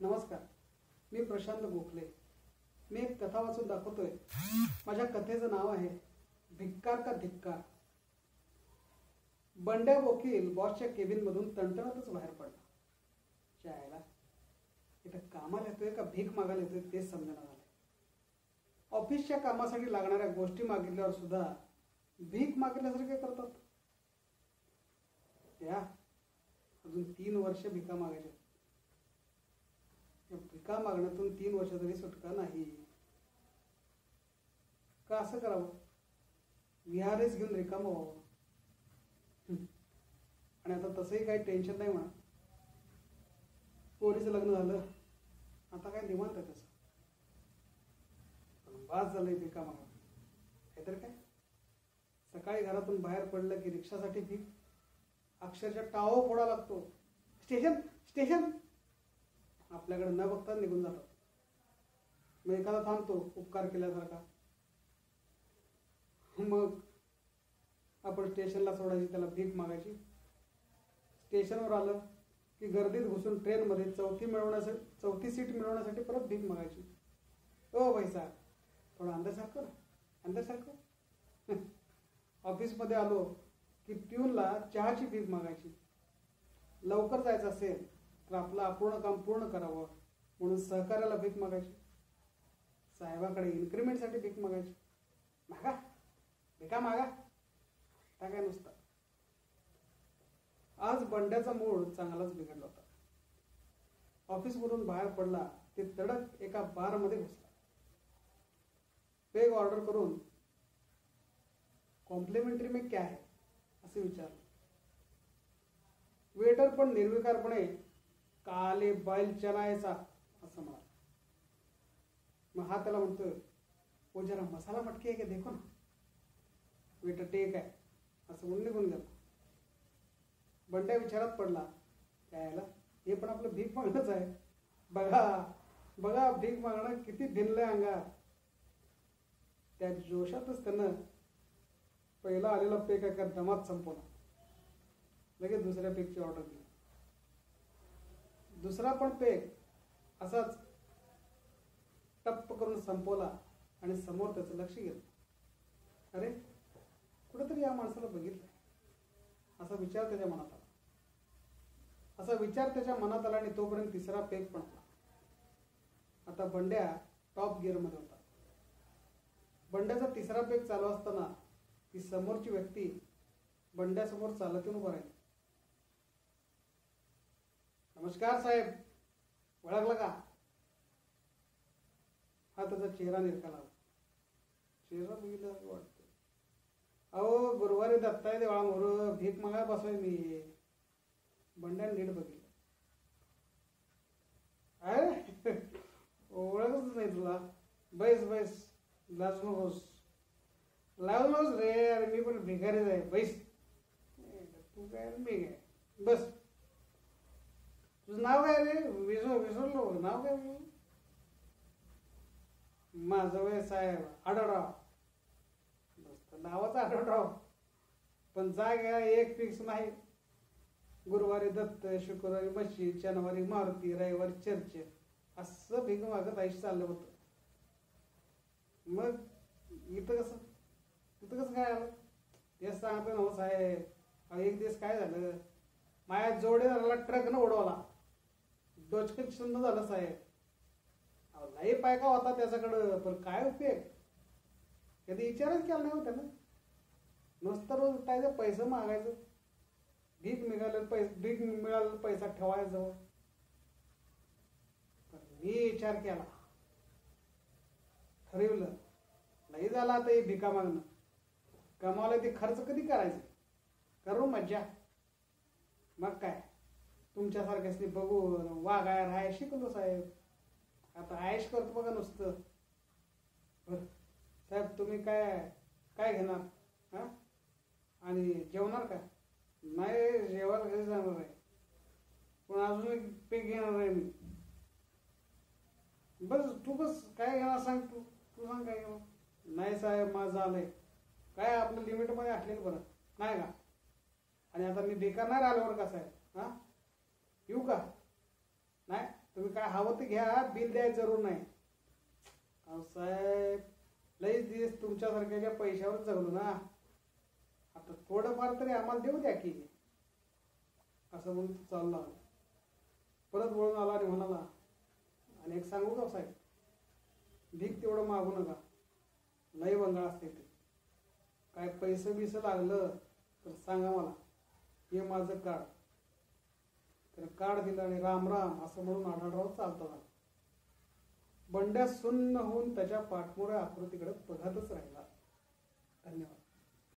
नमस्कार, मी प्रशांत गोखले. मी एक कथा वाचून दाखवतोय. माझ्या कथेचं नाव आहे भिक्कार का धिक्कार. बंड्या वकील बॉसच्या केबिन मधून तणतणतच बाहेर पडला. चायला इथं कामाला येतोय का भीक मागायला येतोय तेच समजणं झालंय. ऑफिसच्या कामासाठी लागणाऱ्या गोष्टी मागितल्यावर सुद्धा भीक मागितल्यासारखे करतात. त्या अजून 3 वर्ष भिका मागायच्या. भिका मागण्यातून 3 वर्ष तरी सुटका नाही का? असं करावं, विहारेच घेऊन रिकामं व्हावं. आणि आता तसंही काही टेन्शन नाही म्हणा. पोरीचं लग्न झालं, आता काय निवांत आहे तसं. पण वाज झालंय भिका मागा. नाहीतर काय, सकाळी घरातून बाहेर पडलं की रिक्षासाठी भीक, अक्षरशः टाव फोडा लागतो. स्टेशन स्टेशन आपल्याकडे न बघता निघून जातात. मग एखादा थांबतो उपकार केल्यासारखा. मग आपण स्टेशनला सोडायची, त्याला भीक मागायची. स्टेशनवर आलं की गर्दीत घुसून ट्रेनमध्ये चौथी सीट मिळवण्यासाठी परत भीक मागायची. ओ भाई साहेब, थोडं अंदर सारखं ना, अंदर सारखं. ऑफिसमध्ये आलो की प्यूनला चहाची भीक मागायची. लवकर जायचं असेल तर आपलं अपूर्ण काम पूर्ण करावं म्हणून सहकार्याला भीक मागायची. साहेबाकडे इन्क्रीमेंटसाठी भीक मागायची. मागा, भिका मागा, त्या काय नुसतं. आज बंड्याचा मूड चांगलाच बिघडला होता. ऑफिसमधून बाहेर पडला ते तडक एका बारमध्ये घुसला. पेग ऑर्डर करून कॉम्प्लिमेंटरी में क्या है असे विचारलं. वेटर पण निर्विकारपणे काले बैल चलायचा असं म्हणाला. मग हा त्याला म्हणतोय, वो जरा मसाला मटकी आहे का देखो ना. वेटर टेक आहे असं म्हणून निघून गेला. बंड्या विचारात पडला, त्याला हे पण आपलं भीक मागणंच आहे. बघा बघा, भीक मागणं किती भिनलंय अंगात. त्या जोशातच त्यानं पहिला आलेला पेक एका दमात संपवला. लगेच दुसऱ्या पेकची ऑर्डर दिली. दुसरा पण पेक असाच टप्प करून संपवला आणि समोर त्याचं लक्ष गेलं. अरे, कुठेतरी या माणसाला बघितलं असा विचार त्याच्या मनात आला. आणि तोपर्यंत तिसरा पेक पण आला. आता बंड्या टॉप गिअर मध्ये होता. बंड्याचा तिसरा पेक चालू असताना ती समोरची व्यक्ती बंड्यासमोर चालत येऊन उभं राहिली. नमस्कार साहेब, ओळखलं का? हा त्याचा चेहरा निरखला. चेहरा बघितला वाटतं. अहो, गुरुवारी दत्ताय देवळा मोर भीक मागाय बसलोय मी. बंड्याने नीट बघितलं. अरे, ओळखच नाही तुला. बैस बैस, लाज नकोस. लाज नकोस रे. अरे मी पण भिकारीच आहे. बैस. तू काय मी काय, बस. तुझं नाव काय रे? विसरलो. नाव काय? माझं वय साहेब आढळराव. नावाचा आढळराव, पण जागा एक फिक्स नाही. गुरुवारी दत्त, शुक्रवारी मशीद, शनिवारी मारुती, रविवारी चर्च असं भीक मागत आयुष्य चाललं होतं. मग तिथं कसं काय आलं? तेच सांगतो ना साहेब. एक दिवस काय झालं, माझ्या जोडीदाराला ट्रकनं उडवला. डोचकन सुन्न झालं साहेब. लई पायका होता त्याच्याकडं, पण काय उपयोग? कधी विचारच केला नाही हो त्यानं. नुसतं रोज उठायचं, पैसे मागायचं. भीक मिळालेला पैसा ठेवायचा. पण मी विचार केला, ठरवलं नाही झालं आता हे भिका मागणं. कमावलं ते खर्च कधी करायचं? करू मज्जा. मग काय, तुमच्यासारख्याच बघून वागाय राहाय शिकलो साहेब. आता आयश करतो बघा नुसतं. बरं साहेब, तुम्ही काय घेणार? हा, आणि जेवणार का? नाही, जेवायला घरी जाणार आहे, पण अजून एक पेक घेणार आहे मी. बस तू काय घेणार सांग. तू सांग काय घेणार. नाही साहेब, माझं झालंय. काय आपलं लिमिटमध्ये असलेलं बरं नाही का? आणि आता मी बेकार नाही राहिल्यावर का साहेब? हा, येऊ का? नाही तुम्ही काय हवं ते घ्या, बिल द्यायची जरूर नाही. अहो साहेब, लईच दिवस तुमच्यासारख्याच्या पैशावर जगलो ना, आता थोडंफार तरी आम्हाला देऊ द्या की, असं म्हणून तो चालला. परत वळून आला आणि म्हणाला, आणि एक सांगू का साहेब, भीक तेवढं मागू नका, लई वंगाळ असते ते. काय पैसे बिसं लागलं तर सांगा मला, हे माझं कार्ड. त्यानं कार्ड दिलं आणि राम राम असं म्हणून आढळराव चालता झाला. बंड्या सुन्न होऊन त्याच्या पाठमोऱ्या आकृतीकडे बघतच राहिला. धन्यवाद.